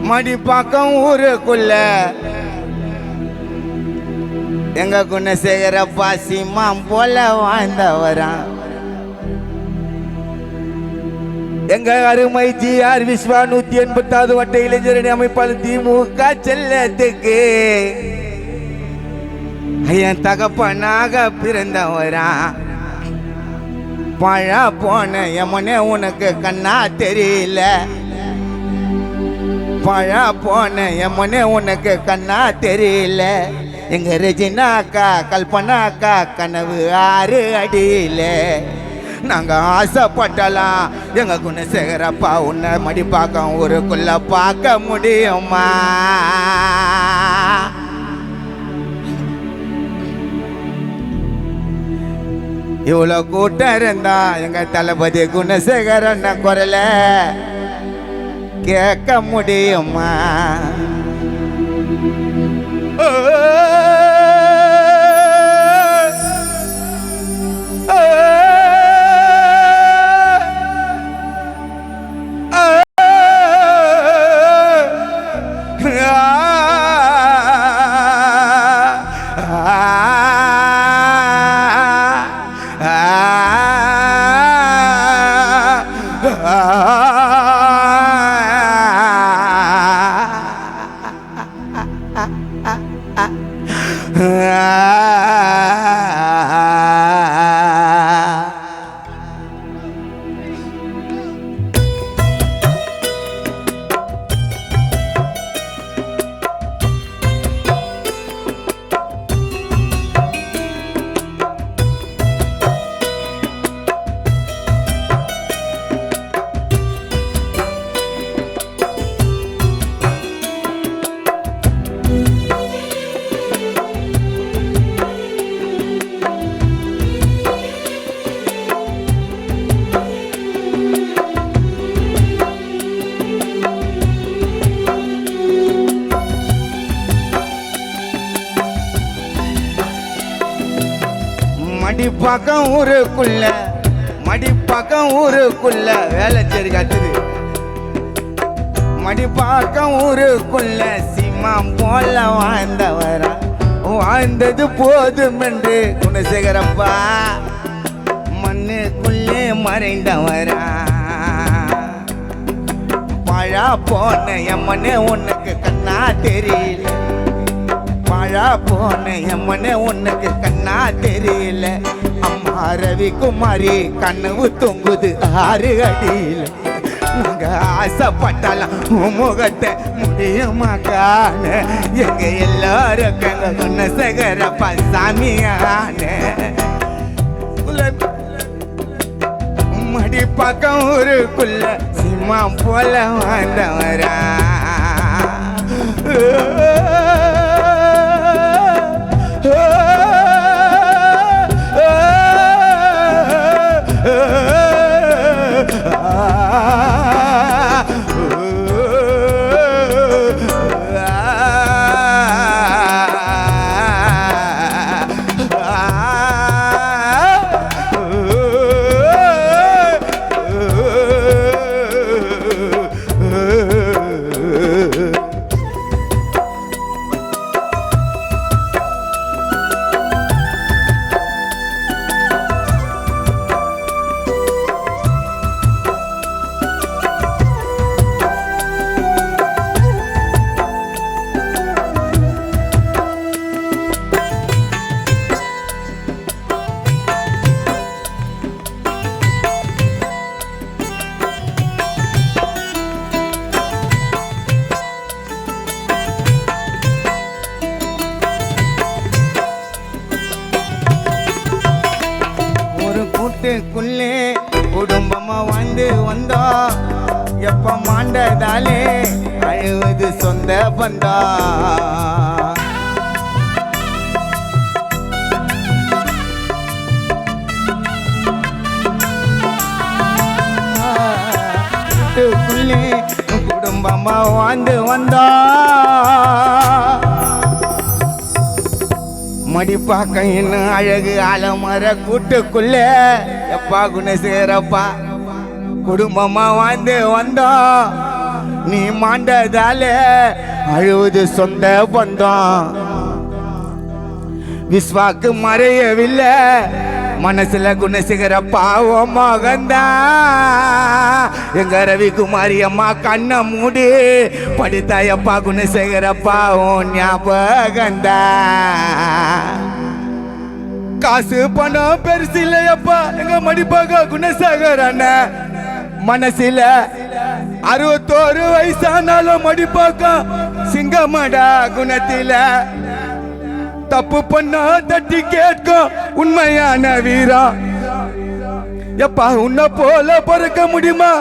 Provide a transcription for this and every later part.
மடிப்பாக்கம் ஊருக்குள்ள எங்க குணசேகரப்பா சீமான் போல வாழ்ந்தவரான். எங்க அருமை GR விஸ்வா 180வது வட்ட இளைஞரணி அமைப்பாளர் திமுக செல்லத்துக்கு என் தகப்பனாக பிறந்தவரான். பழா போன எமனே உனக்கு கண்ணா தெரியல, பழா போன எமனே உனக்கு கண்ணா தெரியல. எங்க ரெஜினாக்கா கல்பனாக்கா கனவு 6 அடியில. நாங்க ஆசைப்பட்டலாம் எங்க குணசேகரப்பா உன்னை மடிப்பாக்கம் ஊருக்குள்ள பார்க்க முடியுமா? இவ்வளோ கூட்டம் இருந்தா எங்க தளபதி குணசேகரன் குரல கேட்க முடியுமா? மடிப்பாக்கம் ஊருக்குள்ள மடிப்பாக்கம் ஊருக்குள்ள வேலைச்சேரி காத்துது. மடிப்பாக்கம் ஊருக்குள்ள சீமான் போல வாழ்ந்தவரா. வாழ்ந்தது போதும் என்று குணசேகரப்பா மண்ணுக்குள்ளே மறைந்தவரா. பழா போன எம்மனே உனக்கு கண்ணா தெரியல, பழா போன எம்மனே உனக்கு கண்ணா தெரியல. அம்மா ரவி குமாரி கனவு தொங்குது 6 அடியில. நாங்க ஆசைப்பட்டாலாம் முகத்தை முடியுமா காண? எங்க எல்லாருக்கும் எங்க குணசேகரப்பா சாமியான. மடிப்பாக்கம் ஊருக்குள்ள சீமான் போல வாழ்ந்தவரா. வீட்டுக்குள்ளே குடும்பமா வந்து வந்தோம். எப்ப மாண்டதாலே அழுவது சொந்த பந்தா. வீட்டுக்குள்ளே குடும்பமா வந்து வந்தோம். மடிப்பாக்க இன்னும் அழகு ஆலமர கூட்டுக்குள்ளே எப்பா குணசேகரப்பா குடும்பமா வாழ்ந்து வந்தோம். நீ மாண்டதால அழுவது சொந்த பந்தம். விஸ்வாக்கு மறையவில்லை மனசுல குணசிகர பாவம் மகந்தா. எங்க ரவிக்குமாரி அம்மா கண்ணை மூடி படித்தாயப்பா குணசேகர பாவம் ஞாபகந்தா. காசு பணம் பெருசு இல்லையப்பா எங்க மடிப்பாக குணசேகர அண்ணன் மனசுல 61 வயசானாலும் மடிப்பாக்க சிங்கமடா குணத்தில. தப்பு பண்ணா தட்டி கேட்கும் உண்மையான வீரா. எப்பா உன்னை போல பிறக்க முடியுமா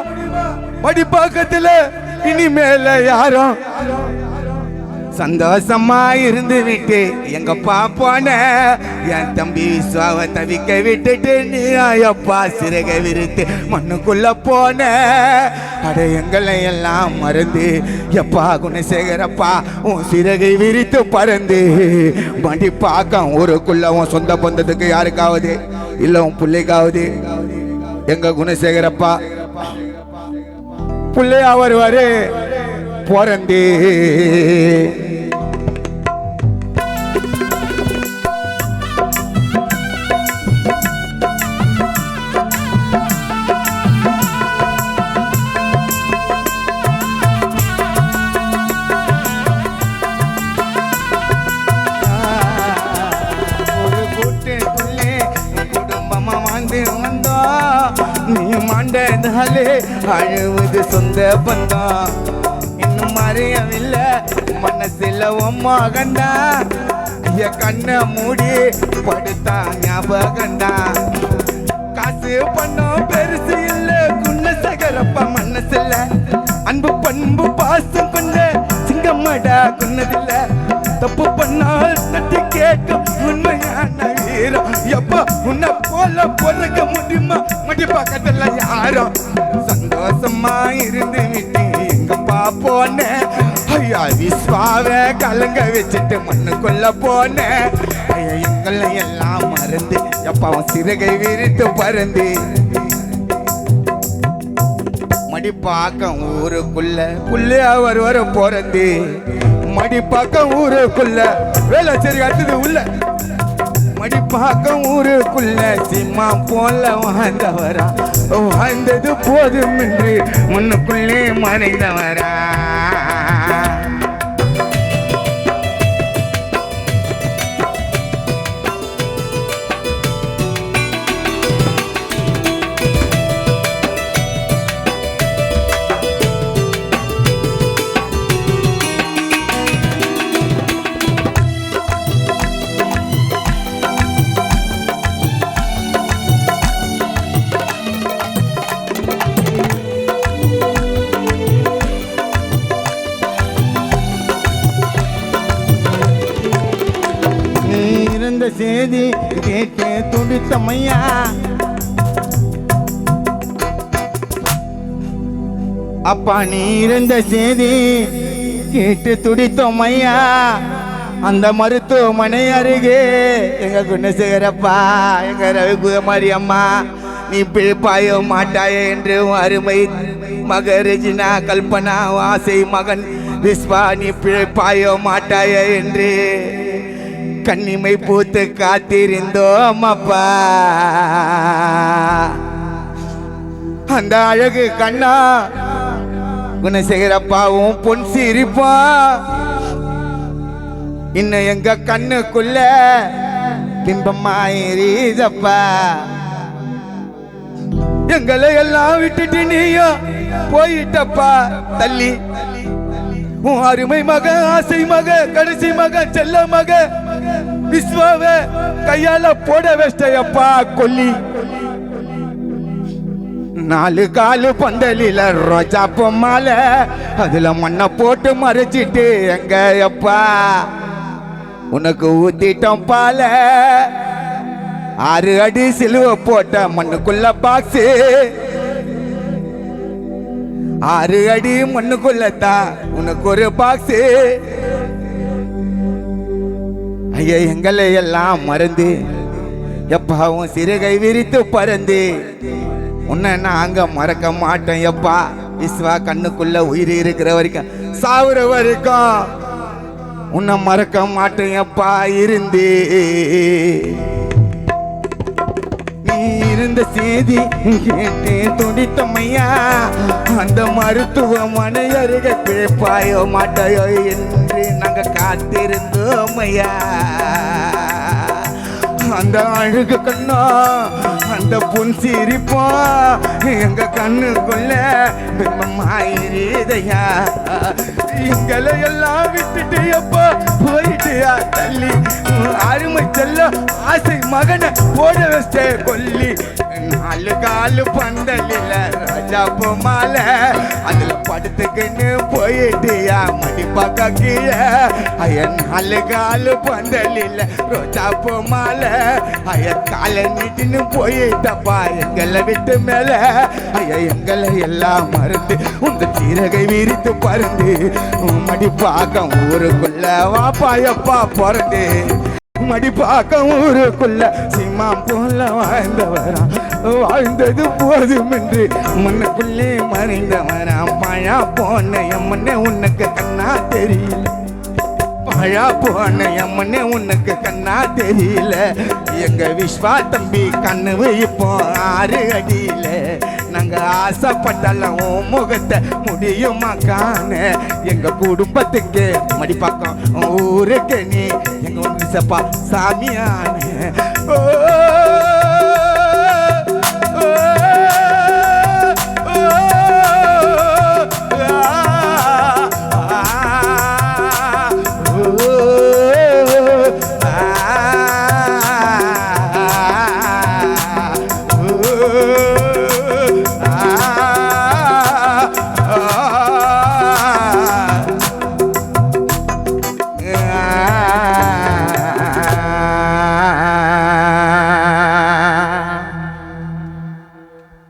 மடிப்பாக்கத்துல இனிமேல யாரும். சந்தோஷமா இருந்து விட்டு எங்கப்பா போன என் தம்பி விஸ்வாவை தவிக்க விட்டுட்டு நீ ஐயப்பா சிறகை விரித்து மண்ணுக்குள்ள போன. அட எங்களை எல்லாம் மறந்து எப்பா குணசேகரப்பா உன் சிறகை விரித்து பறந்து மடிப்பாக்கம் ஊருக்குள்ள உன் சொந்த பந்தத்துக்கு யாருக்காவது இல்ல உன் பிள்ளைக்காவது எங்க குணசேகரப்பா பிள்ளையா வருவாரு பிறந்து. நீ மாண்டதாலே அழுவது சொந்த பந்தம். இன்னும் மறையவில்லை மனசுல மகந்தா. என் கண்ணை மூடி படுத்தா ஞாபகந்தா. காசு பண்ணோம் பெருசு இல்ல குணசேகரப்பா மனசுல அன்பு பண்பு பாசம் கொண்ட சிங்கம்மடா குன்னதில்ல. தப்பு பண்ணால் தட்டி கேட்கும் உண்மையான வீரம். எப்ப உன்னை போல பொறுக்க முடியுமா மடி பக்கத்துல யாரும். சந்தோஷமா இருந்து விட்டு எங்கப்பா போன. ஐயா விஸ்வாவை கலங்க வச்சுட்டு மண்ணுக்குள்ள போன. ஐயா எங்களை எல்லாம் மறந்து எப்பா சிறகை விரித்து பறந்து மடிப்பாக்கம் ஊருக்குள்ள புள்ளையா வருவர போறந்து. மடிப்பாக்கம் ஊருக்குள்ள வேலை சரி அடுத்தது உள்ள மடிப்பாக்கம் ஊருக்குள்ள சிம்மா போல வாழ்ந்தவரா. வாழ்ந்தது போதும் என்று முன்னுக்குள்ளே மறைந்தவரா. செய்தி கேட்டு துடித்தமையா. அப்பா நீ இருந்த செய்தி கேட்டு துடித்தமையா. அந்த மருத்துவமனை அருகே எங்க குணசேகரப்பா எங்க ரவிக்குமாரி அம்மா நீ பிழைப்பாய மாட்டாய என்று அருமை மக ரெஜினா கல்பனா ஆசை மகன் விஸ்வா நீ பிழைப்பாய மாட்டாய என்று கண்ணிமை பூத்து காத்திருந்தோம் அப்பா. அந்த அழகு கண்ணா குணசேகரப்பாவும் பொன் சிரிப்பா இன்னும் எங்க கண்ணுக்குள்ள பிம்பமாயிருதப்பா. எங்களை எல்லாம் விட்டுட்டு நீயும் போயிட்டப்பா தள்ளி. உன் அருமை மக ஆசை மக கடைசி மக செல்ல மக விஸ்வாவை கையால போட வச்சப்பா கொல்லி. 4 காலு பந்தலில ரோஜா பொம்மால அதுல மண்ணை போட்டு மறைச்சிட்டு எங்க அப்பா உனக்கு ஊத்திட்டோம் பால. 6 அடி சிலுவை போட்ட மண்ணுக்குள்ள பாக்ஸு 6 அடி மண்ணுக்குள்ளத்தான் உனக்கு ஒரு பாக்ஸு. ஐயா எங்களை எல்லாம் மறந்து எப்பாவும் சிறகை விரித்து பறந்து உன்னை நாங்க மறக்க மாட்டோம் எப்பா. விஸ்வா கண்ணுக்குள்ள உயிர் இருக்கிற வரைக்கும் சாவுற வரைக்கும் உன்னை மறக்க மாட்டேன் அப்பா இருந்து நீ இருந்த செய்தி கேட்டு துடித்தமையா அந்த மருத்துவமனை அருகே பிழைப்பாயோ மாட்டாயோ என்று நாங்க காத்திருந்தோம் ஐயா அந்த அழுகு கண்ணா அந்த புன் சிரிப்பா எங்க கண்ணுக்குள்ள பிம்பமாயிருதையா எங்களை எல்லாம் விட்டுட்டு எப்போ போயிட்டியா தள்ளி அருமை செல்ல ஆசை மகனை போட வச்ச கொல்லி நாலு காலு பந்தலில ராஜாப்பு மாலை அதுல படுத்துக்கின்னு போயிட்டியா மடிப்பாக்க கீழே ஐயா நாலு காலு பந்தலில ரோஜாப்பு மாலை ஐயா காலை நீட்டின்னு போயிட்டப்பா எங்களை விட்டு மேல ஐயா எங்களை எல்லாம் மறந்து உங்க சீரகை விரித்து பறந்து மடிப்பாக்க ஊருக்குள்ள வாப்பா எப்பா பிறந்து மடிப்பாக்க ஊருக்குள்ள சிம்மாம் போல வாழ்ந்தவரா வாழ்ந்தது போதும் என்று மண்ணுக்குள்ளே மறைந்தவரா பழா போன எம்மனே உனக்கு கண்ணா தெரியல பழா போன எம்மனே உனக்கு கண்ணா தெரியல எங்க விஸ்வா தம்பி கண்ணு இப்போ 6 அடியில நாங்க ஆசைப்பட்டாலும் முகத்தை முடியுமா காண எங்க குடும்பத்துக்கு மடிப்பாக்கம் ஊருக்கு நீ எங்க ஒன்று சப்பா சாமியான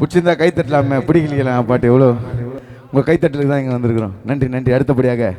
பிடிச்சிருந்தா கைத்தட்டலாமே பிடிக்கலையா பாட்டு எவ்வளோ உங்கள் கைத்தட்டலுக்கு தான் இங்கே வந்திருக்கிறோம் நன்றி நன்றி அடுத்தபடியாக